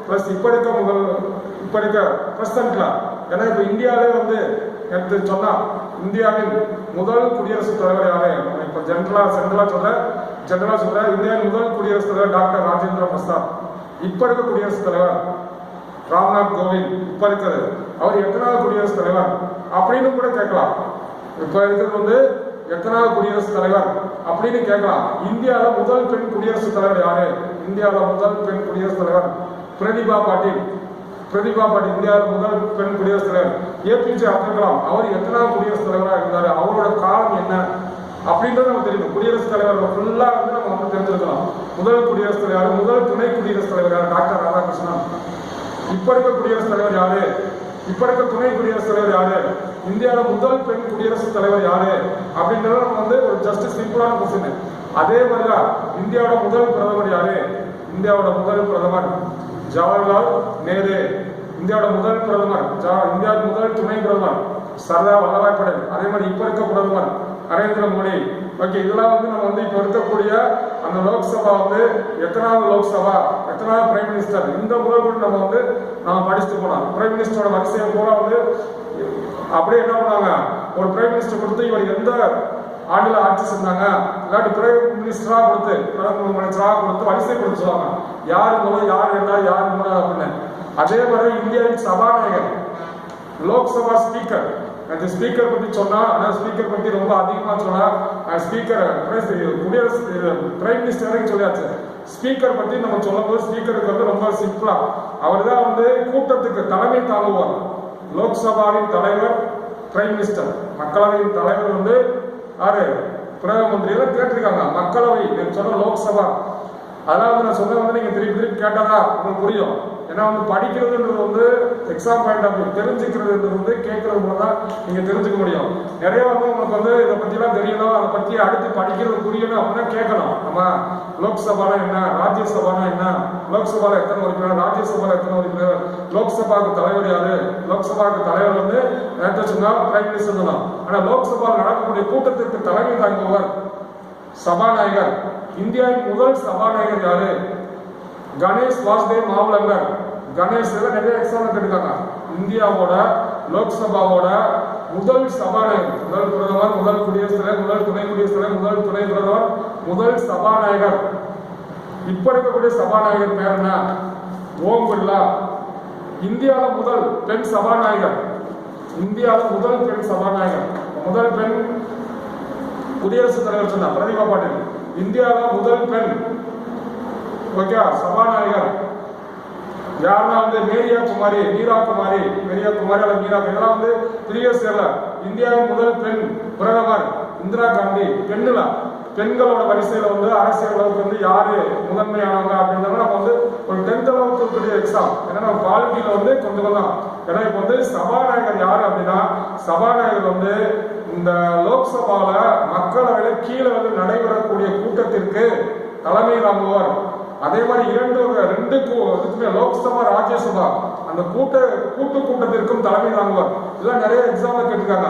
பிளஸ் இப்ப இருக்க பிரசிடென்ட்ல. ஏன்னா இப்ப இந்தியாவிலே வந்து எடுத்து சொன்னா இந்தியாவின் முதல் குடியரசுத் தலைவர் யாரு? இப்ப ஜெனரலா சொல்ற இந்தியாவின் முதல் குடியரசுத் தலைவர் டாக்டர் ராஜேந்திர பிரசாத். இப்ப இருக்க குடியரசுத் தலைவர் ராம்நாத் கோவிந்த். இப்ப இருக்கிறது அவர் எத்தனாவது குடியரசுத் தலைவர் அப்படின்னு கூட கேட்கலாம். இப்ப இருக்கிறது வந்து எத்தனாவது குடியரசுத் தலைவர் அப்படின்னு கேட்கலாம். இந்தியாவில் முதல் பெண் குடியரசுத் தலைவர் யாரு? இந்தியாவில் முதல் பெண் குடியரசுத் தலைவர் பிரதிபா பாட்டீல். இந்தியாவில் முதல் பெண் குடியரசுத் தலைவர். ஏபிஜே அப்துல் கலாம் அவர் எத்தனாவது குடியரசுத் தலைவராக இருந்தாரு? அவரோட காலம் என்ன அப்படின்றது நம்ம தெரியும். குடியரசுத் தலைவர் ஃபுல்லா வந்து நம்ம வந்து தெரிஞ்சிருக்கலாம். முதல் குடியரசுத் தலைவர், முதல் துணை குடியரசுத் தலைவர் யாரு? டாக்டர் ராதாகிருஷ்ணன். இப்ப இருக்க குடியரசுத் தலைவர் யாரு? இப்ப இருக்க துணை குடியரசுத் தலைவர் யாரு? இந்தியாவில் முதல் பெண் குடியரசுத் தலைவர் யாரு அப்படின்றத நம்ம வந்து ஒரு ஜஸ்ட் சிம்பிளான கொஸ்டின். அதே மாதிரிதான் இந்தியாவோட முதல் பிரதமர் யாரு? இந்தியாவோட முதல் பிரதமர் ஜவஹர்லால் நேரு. இந்தியாவோட முதல் பிரதமர் இந்தியாவின் முதல் துணை பிரதமர் சர்தார் வல்லபாய் பட்டேல். அதே மாதிரி இப்ப இருக்க பிரதமர் நரேந்திர மோடி. ஓகே, இதெல்லாம் வந்து நம்ம வந்து இப்ப இருக்கக்கூடிய அந்த லோக்சபா வந்து எத்தனாவது லோக்சபா, எத்தனாவது பிரைம் மினிஸ்டர், இந்த முதல் கூட நம்ம வந்து நம்ம படிச்சுட்டு போனோம். பிரைம் மினிஸ்டரோட வரிசையை பூரா வந்து அப்படியே என்ன பண்ணாங்க? ஒரு பிரைம் மினிஸ்டர் கொடுத்து இவர் எந்த ஆண்டுல ஆட்சி செஞ்சாங்க இல்லாட்டி பிரைம் மினிஸ்டரா கொடுத்து பிரதம மினிஸ்டரா கொடுத்து வரிசை கொடுத்துருவாங்க. யாரு முதல், யார் ரெண்டாவது, யார் மூணாவது அப்படின்னு. அதே மாதிரி இந்தியாவின் சபாநாயகர், லோக்சபா ஸ்பீக்கர். அந்த ஸ்பீக்கர் பத்தி சொன்னா, ஸ்பீக்கர் பத்தி ரொம்ப அதிகமா சொன்னா ஸ்பீக்கர் குடியரசு பிரைம் மினிஸ்டர் வரைக்கும் சொல்லியாச்சு. ஸ்பீக்கர் பத்தி நம்ம சொல்லும் போது ஸ்பீக்கருக்கு வந்து ரொம்ப சிம்பிளா அவர் தான் வந்து கூட்டத்துக்கு தலைமை தாங்குவார். லோக்சபாவின் தலைவர் பிரைம் மினிஸ்டர், மக்களவையின் தலைவர் வந்து யாரு? பிரதம மந்திரி. எல்லாம் கேட்டிருக்காங்க. மக்களவை சொன்ன லோக்சபா. அதாவது நான் சொன்ன வந்து நீங்க திருப்பி கேட்டாதான் உங்களுக்கு புரியும். ஏன்னா வந்து படிக்கிறதுன்றது வந்து எக்ஸாம் பாயிண்ட் ஆஃப் வியூ, தெரிஞ்சுக்கிறதுன்றது வந்து கேட்கறது மூலம் தான் நீங்கள் தெரிஞ்சுக்க முடியும். நிறைய வந்து உங்களுக்கு வந்து இதை பற்றிலாம் தெரியணும், அதை பற்றி அடுத்து படிக்கிறது புரியணும் அப்படின்னா கேட்கணும். நம்ம லோக்சபானா என்ன, ராஜ்யசபானா என்ன, லோக்சபாவில் எத்தனை உறுப்பினர், ராஜ்யசபாவில் எத்தனை உறுப்பினர், லோக்சபாவுக்கு தலைவர் யாரு, லோக்சபாவுக்கு தலைவர் வந்து நேற்று சொன்னா பிரைம் மினிஸ்டர் சொன்னோம். ஆனால் லோக்சபாவில் நடக்கக்கூடிய கூட்டத்திற்கு தலைமை தாங்குபவர் சபாநாயகர். இந்தியாவின் முதல் சபாநாயகர் யாரு? கணேஷ் வாசுதேவ் மாவலங்கர். கணேஷ் நிறைய எக்ஸாம் கேட்டுருக்காங்க. இந்தியாவோட லோக்சபாவோட முதல் சபாநாயகர், முதல் பிரதமர், முதல் குடியரசுத் தலைவர், முதல் துணை குடியரசுத் தலைவர், முதல் துணை பிரதமர், முதல் சபாநாயகர். இப்ப இருக்கக்கூடிய சபாநாயகர் பேர் என்ன? ஓம் பிர்லா. இந்தியாவில் முதல் பெண் சபாநாயகர், இந்தியாவில் முதல் பெண் சபாநாயகர், முதல் பெண் குடியரசுத் தலைவர் சொன்னா பிரதிபா பாட்டீல். இந்தியாவில் முதல் பெண் ஓகே சபாநாயகர் யாருன்னா வந்து மேரியா குமாரி, மீரா குமாரி, மேரியா குமாரி அல்லது மீரா, இதெல்லாம் வந்து ப்ரீவியஸ் இயர்ல. இந்தியாவின் முதல் பெண் பிரதமர் இந்திரா காந்தி. பெண்களோட வரிசையில வந்து அரசியல் அளவுக்கு வந்து யாரு முதன்மையானவங்க அப்படின்றத நம்ம வந்து ஒரு 10th அளவுக்கு எக்ஸாம் ஏன்னா குவாலிட்டியில வந்து கொண்டு வரலாம். ஏன்னா இப்ப வந்து சபாநாயகர் யாரு அப்படின்னா, சபாநாயகர் வந்து இந்த லோக்சபால மக்களவையில கீழே வந்து நடைபெறக்கூடிய கூட்டத்திற்கு தலைமை தாங்குவார். அதே மாதிரி ரெண்டுக்குமே லோக்சபா ராஜ்யசபா அந்த கூட்டத்திற்கும் தலைமை தாங்குவார். இதெல்லாம் நிறைய எக்ஸாம்ல கேட்டிருக்காங்க.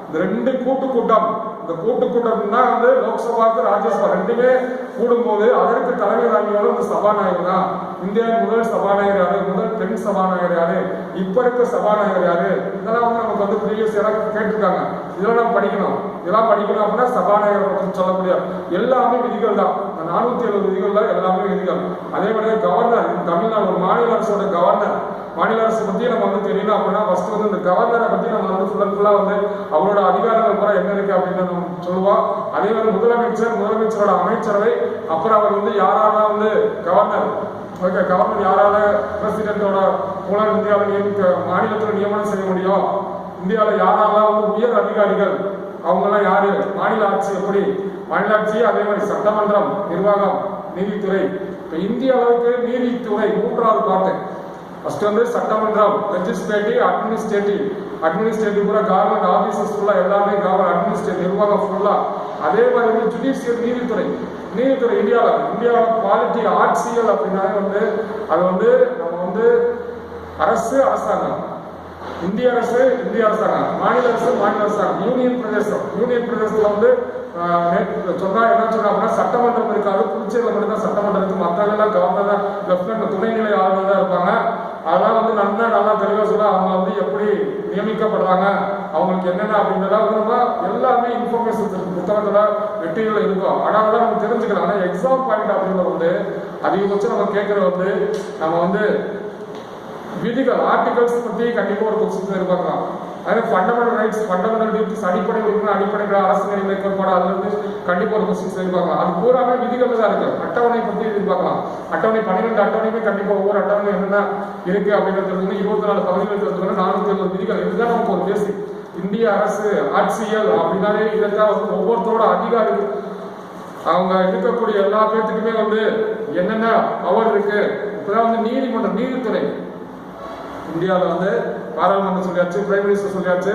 இந்த 2 கூட்டம், இந்த கூட்டம்னா வந்து லோக்சபாக்கு ராஜ்யசபா ரெண்டுமே கூடும்போது அதற்கு தலைமை தாங்கியவர் இந்த சபாநாயகர் தான். இந்தியாவின் முதல் சபாநாயகர் யாரு, முதல் பெண் சபாநாயகர் யாரு, இப்ப இருக்க சபாநாயகர் யாரு, இதெல்லாம் வந்து நமக்கு வந்து ப்ரீவியஸ் இயராக கேட்டிருக்காங்க. இதெல்லாம் நம்ம படிக்கணும். இதெல்லாம் படிக்கணும் அப்படின்னா சபாநாயகர் பற்றி சொல்லக்கூடிய எல்லாமே விதிகள் தான். 470 விதிகள்ல எல்லாமே விதிகள். அதே மாதிரி கவர்னர், தமிழ்நாடு ஒரு மாநில அரசோட கவர்னர், மாநில அரசு பத்தி நம்ம வந்து தெரியணும் அப்படின்னா ஃபர்ஸ்ட் வந்து இந்த கவர்னரை பத்தி நம்ம வந்து ஃபுல்லா வந்து அவரோட அதிகாரங்கள் கூட என்ன இருக்கு அப்படின்னு நம்ம சொல்லுவோம். அதே மாதிரி முதலமைச்சரோட அமைச்சரவை, அப்புறம் அவர் வந்து யாரெல்லாம் வந்து கவர்னர் ஓகே கவர்னர் யாரால பிரசிடென்டோட மூலம் இந்தியாவில் மாநிலத்தில் நியமனம் செய்ய முடியும், இந்தியாவில் யாரெல்லாம் வந்து உயர் அதிகாரிகள் அவங்கெல்லாம் யாரு, மாநில ஆட்சி எப்படி, மாநில ஆட்சி அதே மாதிரி சட்டமன்றம், நிர்வாகம், நீதித்துறை. இப்ப இந்திய அளவுக்கு நீதித்துறை 3வது பார்ட்டு. ஃபர்ஸ்ட் வந்து சட்டமன்றம், லெஜிஸ்லேட்டிவ், அட்மினிஸ்ட்ரேட்டிவ் கூட கவர்மெண்ட் ஆபீசஸ் ஃபுல்லா எல்லாமே கவர்மெண்ட் அட்மினிஸ்ட்ரேட்டிவ் நிர்வாகம் ஃபுல்லா. அதே மாதிரி வந்து ஜுடிஷியல் நீதித்துறை இந்தியாவில் குவாலிட்டி ஆட்சியல் அப்படின்னாலே வந்து அது வந்து நம்ம வந்து அரசாங்கம், இந்திய அரசாங்கம், மாநில அரசாங்கம், யூனியன் பிரதேசத்துல வந்து சொன்னா என்ன சொன்னா அப்படின்னா சட்டமன்றம் இருக்காது. புதுச்சேரியில் மட்டும்தான் சட்டமன்றம் இருக்கு. மற்றவங்கெல்லாம் கவர்னர் தான், லெப்டினன்ட் துணைநிலை ஆளுநர் தான் இருப்பாங்க. அதெல்லாம் வந்து நல்லா தெளிவா சொல்ல அவங்க வந்து எப்படி நியமிக்கப்படுறாங்க, அவங்களுக்கு என்னென்ன அப்படின்றதா வந்து நம்ம எல்லாமே இன்ஃபர்மேஷன் இருக்கு, புத்தகத்துல மெட்டீரியல் இருக்கும். அதனாலதான் நம்ம தெரிஞ்சுக்கலாம். ஆனா எக்ஸாம் பாயிண்ட் அப்படின்றது வந்து அதிகபட்சம் நம்ம கேட்கறது வந்து நம்ம வந்து விதிகள், ஆர்டிகல்ஸ் பத்தி கண்டிப்பா ஒரு கொஸ்டின் எதிர்பார்க்கலாம். அதே ஃபண்டமெண்டல் ரைட்ஸ், ஃபண்டமெண்டல் டியூட்டிஸ், அடிப்படை உரிமை, அடிப்படைகள், அரசு நெறிமுறை கோட்பாடு, அதுல இருந்து கண்டிப்பா ஒரு கொஸ்டின்ஸ் எதிர்பார்க்கலாம். அது பூராமே விதிகள் தான் இருக்கு. அட்டவணை பத்தி எதிர்பார்க்கலாம். அட்டவணை 12 அட்டவணையுமே கண்டிப்பா ஒவ்வொரு அட்டவணை என்னென்ன இருக்கு அப்படின்றது 24 பகுதிகள் இருக்கிறது 470 விதிகள். இதுதான் நமக்கு ஒரு பேசிக். இந்திய அரசு ஆட்சியல் அப்படின்னாலே இதெல்லாம் வந்து ஒவ்வொருத்தரோட அதிகாரிகள் அவங்க இருக்கக்கூடிய எல்லா பேர்த்துக்குமே வந்து என்னென்ன பவர் இருக்கு. இப்பதான் வந்து நீதிமன்றம், நீதித்துறை இந்தியாவில் வந்து பாராளுமன்றம் சொல்லியாச்சு, பிரைம் மினிஸ்டர் சொல்லியாச்சு,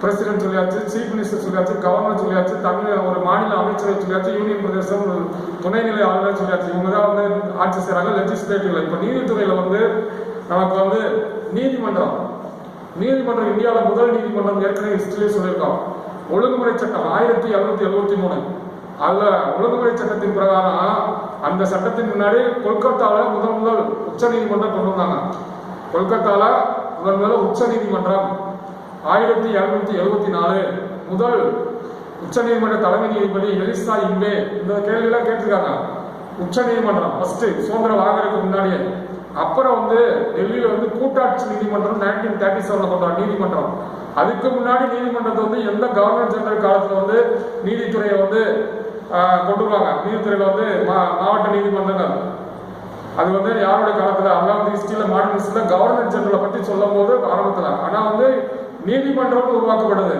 பிரசிடென்ட் சொல்லியாச்சு, சீஃப் மினிஸ்டர் சொல்லியாச்சு, கவர்னர் சொல்லியாச்சு, தமிழ் ஒரு மாநில அமைச்சரை சொல்லியாச்சு, யூனியன் பிரதேசம் துணைநிலை ஆளுநர் சொல்லியாச்சு. இவங்க தான் வந்து ஆட்சி செய்யறாங்க லெஜிஸ்லேட்டிவ்ல. இப்ப நீதித்துறையில வந்து நமக்கு வந்து நீதிமன்றம் இந்தியாவில் முதல் நீதிமன்றம் ஏற்கனவே ஹிஸ்டரியே சொல்லியிருக்கோம். ஒழுங்குமுறை சட்டம் 1773. அதுல ஒழுங்குமுறை சட்டத்தின் பிரகாரம் அந்த சட்டத்தின் முன்னாடி கொல்கத்தாவில் முதல் உச்ச நீதிமன்றம் கொண்டு வந்தாங்க. கொல்கத்தால முதல் உச்ச நீதிமன்றம் 1774. முதல் உச்ச நீதிமன்ற தலைமை நீதிபதி எலிசா இம்பே. இந்த கேள்வி எல்லாம் கேட்டிருக்காங்க. உச்ச நீதிமன்றம் ஃபர்ஸ்ட் சுதந்திரம் வாங்குறதுக்கு முன்னாடியே. அப்புறம் வந்து டெல்லியில வந்து கூட்டாட்சி நீதிமன்றம் 1937 கொண்ட நீதிமன்றம். அதுக்கு முன்னாடி நீதிமன்றத்தை வந்து எந்த கவர்னர் ஜெனரல் காலத்துல வந்து நீதித்துறையை வந்து கொண்டு வருவாங்க. நீதித்துறையில வந்து மாவட்ட நீதிமன்றங்கள் அது வந்து யாருடைய காலத்துல, அதெல்லாம் வந்து ஹிஸ்டரியில மாடர்ன் ஹிஸ்டரியில கவர்னர் ஜெனரலை பத்தி சொல்லும் போது ஆரம்பத்துல. ஆனா வந்து நீதிமன்றம் உருவாக்கப்படுது.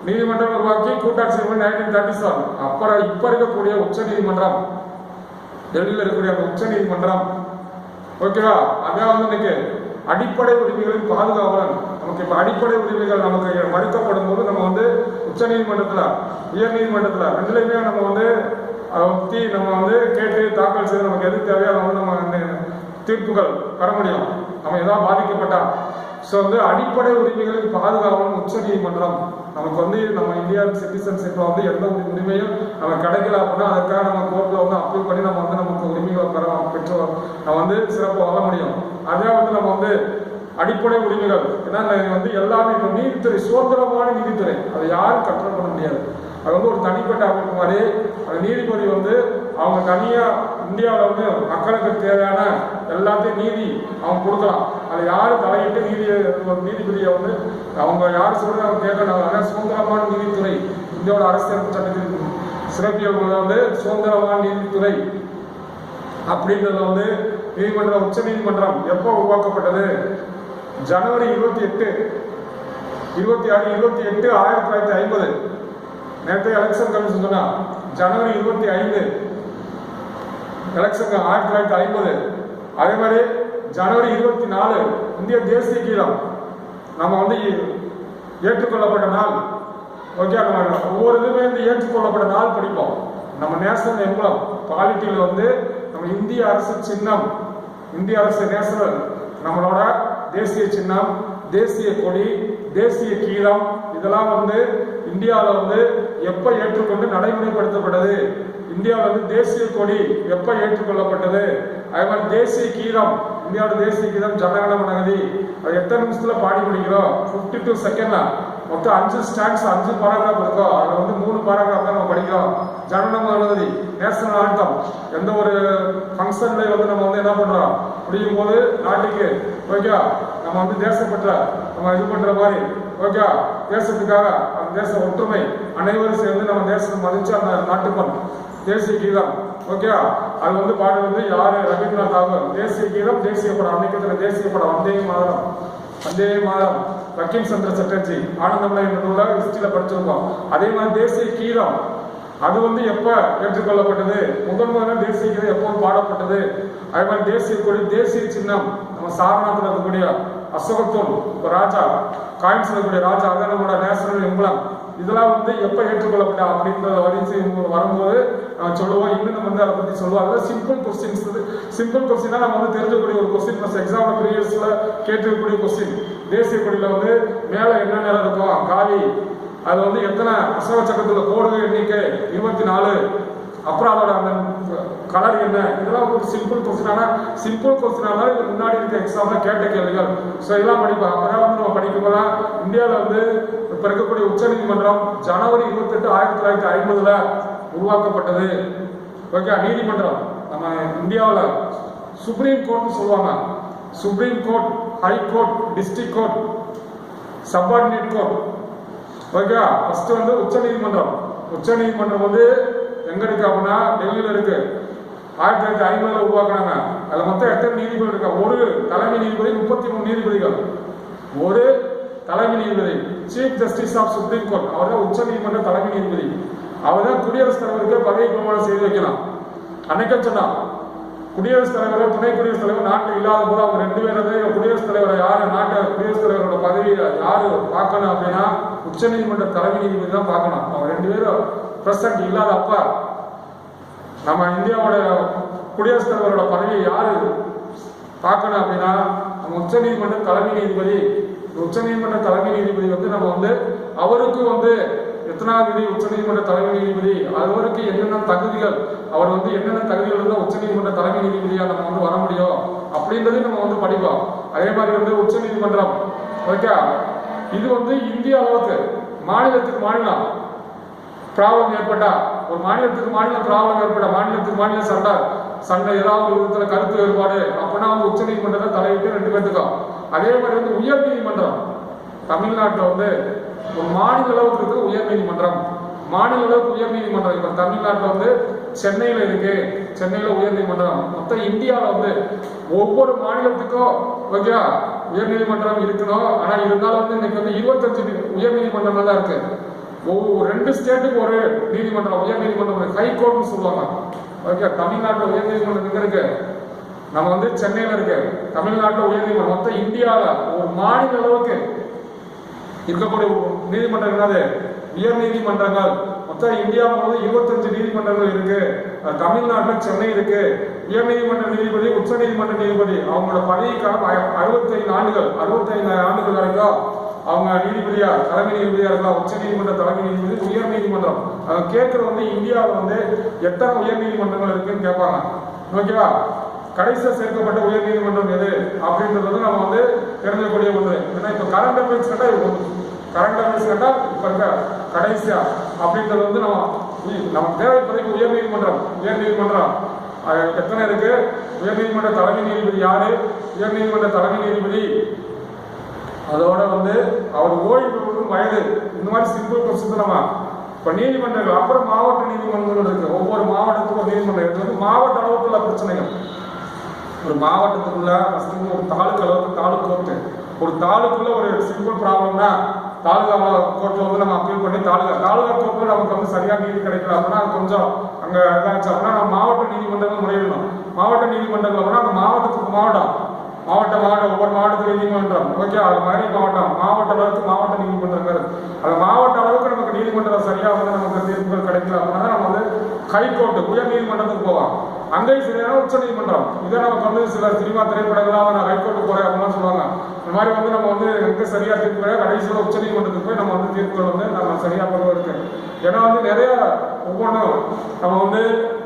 நீதிமன்றம் உருவாக்கி கூட்டாட்சி 1937. அப்புறம் இப்ப இருக்கக்கூடிய உச்ச நீதிமன்றம், டெல்லியில இருக்கக்கூடிய அந்த உச்ச நீதிமன்றம் ஓகேவா? அதான் வந்து இன்னைக்கு அடிப்படை உரிமைகளின் பாதுகாவலன். நமக்கு இப்ப அடிப்படை உரிமைகள் நமக்கு மறுக்கப்படும் போது நம்ம வந்து உச்ச நீதிமன்றத்துல, உயர் நீதிமன்றத்துல ரெண்டுலையுமே நம்ம வந்து அதை பற்றி நம்ம வந்து கேட்டு தாக்கல் செய்து நமக்கு எது தேவையோ வந்து நம்ம தீர்ப்புகள் பெற முடியும் நம்ம ஏதாவது பாதிக்கப்பட்டா. ஸோ வந்து அடிப்படை உரிமைகளின் பாதுகாவலன் உச்ச நீதிமன்றம். நமக்கு வந்து நம்ம இந்தியன் சிட்டிசன்ஷிப்ல வந்து எந்த உரிமையும் நம்ம கிடைக்கல அப்படின்னா அதுக்காக நம்ம கோர்ட்ல வந்து அப்ளை பண்ணி நம்ம வந்து நமக்கு உரிமைகளை பெற்று நம்ம வந்து சிறப்பாக வர முடியும். அதே வந்து நம்ம வந்து அடிப்படை உரிமைகள் ஏன்னா வந்து எல்லாமே இப்போ நீதித்துறை சுதந்திரமான நீதித்துறை, அதை யாரும் கண்ட்ரோல் பண்ண முடியாது. அது வந்து ஒரு தனிப்பட்ட அமைப்பு மாதிரி. அந்த நீதிபதி வந்து அவங்க தனியா இந்தியாவில் வந்து மக்களுக்கு தேவையான எல்லாத்தையும் நீதி அவங்க கொடுக்கலாம். அதை யாரும் தலையிட்டு நீதிபதியை வந்து அவங்க யார் சொல்றது அவங்க கேட்கணும். ஆனால் சுதந்திரமான நீதித்துறை இந்தியாவோட அரசியல் சட்டத்தின் சிறப்பியல்களை வந்து சுதந்திரமான நீதித்துறை அப்படின்றத வந்து நீதிமன்றம் உச்ச நீதிமன்றம் எப்போ உருவாக்கப்பட்டது? ஜனவரி 28, 1950. நேற்று எலெக்ஷன் கமிஷன் சொன்னா ஜனவரி 25 எலெக்ஷன் 1950. அதே மாதிரி ஜனவரி 24 இந்திய தேசிய கீதம் நம்ம வந்து ஏற்றுக்கொள்ளப்பட்ட நாள். ஓகே, நம்ம ஒவ்வொரு இதுவுமே வந்து ஏற்றுக்கொள்ளப்பட்ட நாள் படிப்போம். நம்ம நேஷனல் எம்பளம் பாலிட்டியில் வந்து நம்ம இந்திய அரசு சின்னம், இந்திய அரசு நேஷனல் நம்மளோட தேசிய சின்னம், தேசிய கொடி, தேசிய கீதம் இதெல்லாம் வந்து இந்தியாவில் வந்து எப்ப ஏற்றுக்கொண்டு நடைமுறைப்படுத்தப்பட்டது? இந்தியாவில் வந்து தேசிய கொடி எப்ப ஏற்றுக்கொள்ளப்பட்டது? அதே மாதிரி தேசிய கீதம், இந்தியாவோட தேசிய கீதம் ஜனகண மனகதி. அது எத்தனை நிமிஷத்துல பாடி முடிக்கிறோம்? 52 செகண்ட்ல மொத்தம் 5 ஸ்டாண்ட்ஸ், 5 பாராகிராஃப் இருக்கும். அதுல வந்து 3 பாராகிராஃப் தான் நம்ம படிக்கிறோம். ஜனகண மனகதி நேஷனல் ஆந்தம். எந்த ஒரு ஃபங்க்ஷன்ல வந்து நம்ம வந்து என்ன பண்றோம்? முடியும் போது நாட்டுக்கு ஓகே நம்ம வந்து தேசப்பற்ற நம்ம இது பண்ற மாதிரி ஓகே தேசத்துக்காக அந்த தேச ஒற்றுமை அனைவரும் சேர்ந்து நம்ம தேசம் மதிச்சு அந்த நாட்டுப்பண் தேசிய கீதம் ஓகே அது வந்து பாடு வந்து யாரு? ரவீந்திரநாத் தாகூர். தேசிய கீதம், தேசிய படம், அன்னைக்கு தேசிய படம் வந்தே மாதம் பங்கிம் சந்திர சட்டர்ஜி ஆனந்தமலை என்ற நூலை ஹிஸ்டரியில படிச்சிருக்கோம். அதே மாதிரி தேசிய கீதம் அது வந்து எப்ப ஏற்றுக்கொள்ளப்பட்டது? முதல்ல தேசிய கீதம் எப்போ பாடப்பட்டது? அதே மாதிரி தேசிய கொடி, தேசிய சின்னம் நம்ம சாரநாத்தில் இருக்கக்கூடிய அசோகத்தூன் ராஜா, காயின்ஸ் இருக்கக்கூடிய ராஜா, அதான் நம்மளோட நேஷனல் எம்பளம். இதெல்லாம் வந்து எப்ப ஏற்றுக்கொள்ளப்பட்டா அப்படின்றத வரிசை வரும்போது நம்ம சொல்லுவோம். இன்னும் நம்ம வந்து அதை பத்தி சொல்லுவோம். அதெல்லாம் சிம்பிள் கொஸ்டின்ஸ். சிம்பிள் கொஸ்டினா நம்ம வந்து தெரிஞ்சக்கூடிய ஒரு கொஸ்டின். ப்ளஸ் எக்ஸாம் ப்ரீவியஸ்ல கேட்கக்கூடிய கொஸ்டின். தேசிய கொடியில வந்து மேல என்ன நிறம் இருக்கும்? காவி. அது வந்து எத்தனை அசோக சக்கரத்துல கோடுகள் எண்ணிக்கை? 24. அப்புறம் அதோட அந்த கலர் என்ன? இதெல்லாம் ஒரு சிம்பிள் கொஸ்டின். ஆனால் சிம்பிள் கொஸ்டினால இது முன்னாடி இருக்க எக்ஸாம்ல கேட்ட கேள்விகள். ஸோ இதெல்லாம் படிப்போம். அப்பதான் வந்து நம்ம படிக்கும் போது இந்தியாவில் வந்து இப்ப இருக்கக்கூடிய உச்ச நீதிமன்றம் ஜனவரி 28, 1950 உருவாக்கப்பட்டது. ஓகே, நீதிமன்றம் நம்ம இந்தியாவில் சுப்ரீம் கோர்ட்னு சொல்லுவாங்க. Supreme court, high court, district court, subordinate court. Okay, first வந்து உச்ச நீதிமன்றம். உச்ச நீதிமன்றம் வந்து எங்க இருக்கு அப்படின்னா டெல்லியில இருக்கு. 1950 உருவாக்குனாங்க. அதுல மொத்தம் எத்தனை நீதிபதிகள் இருக்கா? ஒரு தலைமை நீதிபதி, 33 நீதிபதிகள். ஒரு தலைமை நீதிபதி, chief justice of supreme court. அவர் தான் உச்ச நீதிமன்ற தலைமை நீதிபதி. அவர் தான் குடியரசுத் தலைவருக்கு பதவி பிரமாணம் செய்து வைக்கலாம். அன்னைக்கே சொன்னா குடியரசுத் தலைவர், துணை குடியரசுத் தலைவர் நாட்டில் இல்லாத போது அவங்க 2 பேரும் குடியரசுத் தலைவரை யாரு நாட்டு குடியரசுத் தலைவரோட பதவியை யாரு பார்க்கணும் அப்படின்னா உச்ச நீதிமன்ற தலைமை நீதிபதி தான் பார்க்கணும். அவங்க 2 பேரும் பிரசிடன்ட் இல்லாத அப்ப நம்ம இந்தியாவோட குடியரசுத் தலைவரோட பதவியை யாரு பார்க்கணும் அப்படின்னா நம்ம உச்ச நீதிமன்ற தலைமை நீதிபதி. உச்ச நீதிமன்ற தலைமை நீதிபதி வந்து நம்ம வந்து அவருக்கு வந்து எத்தனாவது உச்ச நீதிமன்ற தலைமை நீதிபதி, அவருக்கு என்னென்ன தகுதிகள், அவர் வந்து என்னென்ன தகுதிகள் இருந்தால் உச்ச நீதிமன்ற தலைமை நீதிபதியா நம்ம வந்து வர முடியும் அப்படின்றதையும் நம்ம வந்து படிப்போம். அதே மாதிரி வந்து உச்ச நீதிமன்றம் ஓகே இது வந்து இந்திய அளவுக்கு மாநிலத்துக்கு மாநிலம் ப்ராப்ளம் ஏற்பட்டா, ஒரு மாநிலத்துக்கு மாநிலம் ப்ராப்ளம் ஏற்பட்ட, மாநிலத்துக்கு மாநிலம் சண்டை ஏதாவது ஒரு விதத்துல கருத்து வேறுபாடு அப்படின்னா அவங்க உச்ச நீதிமன்றத்தை தலையிட்டு 2 பேர்த்துக்கும். அதே மாதிரி வந்து உயர் நீதிமன்றம் தமிழ்நாட்டில் வந்து ஒரு மாநில அளவுக்கு இருக்கு உயர் நீதிமன்றம். மாநில அளவுக்கு உயர் நீதிமன்றம் இப்ப தமிழ்நாட்டில் வந்து சென்னையில இருக்கு. சென்னையில உயர் நீதிமன்றம். மொத்தம் இந்தியாவில் வந்து ஒவ்வொரு மாநிலத்துக்கும் ஓகே உயர் நீதிமன்றம் இருக்கணும். ஆனா இருந்தாலும் வந்து இன்னைக்கு வந்து 25 உயர் நீதிமன்றங்கள் தான் இருக்கு. ஒவ்வொரு 2 ஸ்டேட்டுக்கு ஒரு நீதிமன்றம், உயர் நீதிமன்றம், ஹை கோர்ட்னு சொல்லுவாங்க. ஓகே, தமிழ்நாட்டில் உயர் நீதிமன்றம் எங்க இருக்கு? நம்ம வந்து சென்னையில் இருக்கு, தமிழ்நாட்டில் உயர்நீதிமன்றம், மொத்தம் இந்தியாவில் ஒரு மாநில அளவுக்கு இருக்கக்கூடிய நீதிமன்றங்கள் உயர் நீதிமன்றங்கள். மொத்தம் இந்தியாவில் 25 நீதிமன்றங்கள் இருக்கு. தமிழ்நாட்டில் சென்னை இருக்கு. உயர் நீதிமன்ற நீதிபதி, உச்ச நீதிமன்ற நீதிபதி, அவங்களோட பதவிக்காலம் 65 ஆண்டுகள். 65 ஆண்டுகள் வரைக்கும் அவங்க நீதிபதியா, தலைமை நீதிபதியா இருக்கலாம். உச்ச நீதிமன்ற தலைமை நீதிபதி, உயர் நீதிமன்றம். அவங்க கேட்கறது வந்து இந்தியாவில் வந்து எத்தனை உயர் நீதிமன்றங்கள் இருக்குன்னு கேட்பாங்க. ஓகேவா? கடைசியாக சேர்க்கப்பட்ட உயர் நீதிமன்றம் எது அப்படின்றது நம்ம வந்து தெரிஞ்சக்கூடிய ஒன்று. ஏன்னா இப்போ கரண்ட் அஃபேர்ஸ் கேட்டால் இப்போ இருக்க கடைசியா அப்படின்றது வந்து நமக்கு தேவைப்படைக்கு உயர் நீதிமன்றம் எத்தனை இருக்கு? உயர் நீதிமன்ற தலைமை நீதிபதி யாரு? உயர் நீதிமன்ற தலைமை நீதிபதி அதோட வந்து அவர் ஓய்வு பெறும் வயது. இந்த மாதிரி சிம்பிள் கொஸ்டின் நம்ம இப்போ நீதிமன்றங்கள். அப்புறம் மாவட்ட நீதிமன்றங்கள் இருக்கு. ஒவ்வொரு மாவட்டத்துக்கும் ஒரு நீதிமன்றம் இருக்கு. வந்து மாவட்ட அளவுக்குள்ள பிரச்சனைகள். ஒரு மாவட்டத்துக்குள்ள ஒரு தாலுக்கு அளவுக்கு தாலுக்கு கோர்ட்டு, ஒரு தாலுக்குள்ள ஒரு சிம்பிள் ப்ராப்ளம்னா தாலுகா கோர்ட்ல வந்து நம்ம அப்பீல் பண்ணி தாலுகா கோர்ட்ல நமக்கு வந்து சரியான நீதி கிடைக்கல அப்படின்னா அது கொஞ்சம் அங்க இதாச்சு அப்படின்னா நம்ம மாவட்ட நீதிமன்றங்கள் முறையிடணும். மாவட்ட நீதிமன்றங்கள் அப்படின்னா அந்த மாவட்டத்துக்கு மாவட்டம் ஒவ்வொரு மாவட்டத்துக்கு நீதிமன்றம். ஓகே, அது மாதிரி மாவட்ட அளவுக்கு மாவட்ட நீதிமன்றங்கள். அந்த மாவட்ட அளவுக்கு நமக்கு நீதிமன்றம் சரியா வந்து நமக்கு தீர்ப்புகள் கிடைக்கல அப்படின்னா நம்ம வந்து ஹைகோர்ட்டு, உயர் நீதிமன்றத்துக்கு போவோம். அங்கேயும் சரியான உச்ச நீதிமன்றம். இதை நமக்கு வந்து சில சினிமா திரைப்படங்களாக நான் ஹைகோர்ட்டு போறேன் அப்படின்னா சொல்லுவாங்க. இந்த மாதிரி வந்து நம்ம வந்து எங்க சரியா தீர்ப்பு கடைசியில் உச்ச நீதிமன்றத்துக்கு போய் நம்ம வந்து தீர்ப்புகள் வந்து நம்ம சரியா பெறுவது இருக்கு. ஏன்னா வந்து நிறைய ஒவ்வொன்றும் நம்ம வந்து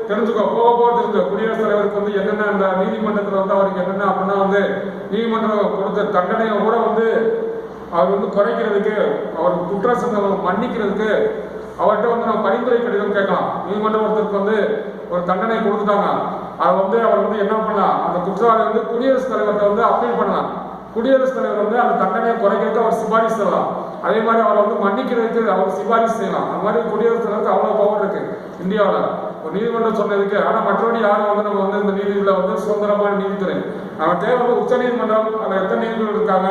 போக தெரிஞ்சுக்கோ. குடியரசுத் தலைவருக்கு வந்து என்னென்ன அந்த நீதிமன்றத்தில் வந்து அவருக்கு என்னென்ன அப்படின்னா வந்து நீதிமன்றம் கொடுத்த தண்டனையை கூட வந்து அவர் வந்து குறைக்கிறதுக்கு, அவர் குற்ற சம்பவங்களை மன்னிக்கிறதுக்கு அவர்கிட்ட வந்து நம்ம பரிந்துரை கடிதம் கேட்கலாம். நீதிமன்றம் ஒருத்தருக்கு வந்து ஒரு தண்டனை கொடுத்துட்டாங்க, அதை வந்து அவர் வந்து என்ன பண்ணலாம், அந்த குற்றவாளி வந்து குடியரசுத் தலைவர்கிட்ட வந்து அப்பீல் பண்ணலாம். குடியரசுத் தலைவர் வந்து அந்த தண்டனையை குறைக்கிறதுக்கு அவர் சிபாரிசு செய்யலாம். அதே மாதிரி அவரை வந்து மன்னிக்கிறதுக்கு அவர் சிபாரிசு செய்யலாம். அந்த மாதிரி குடியரசுத் தலைவருக்கு அவ்வளோ பவர் இருக்கு இந்தியாவில். ஒரு நீதிமன்றம் சொன்னதுக்கு. ஆனால் மற்றபடி யாரும் வந்து நம்ம வந்து இந்த நீதியில் வந்து சுதந்திரமான நீதித்துறை நம்ம தேவை வந்து உச்ச நீதிமன்றம். அதில் எத்தனை நீதிபதிகள் இருக்காங்க?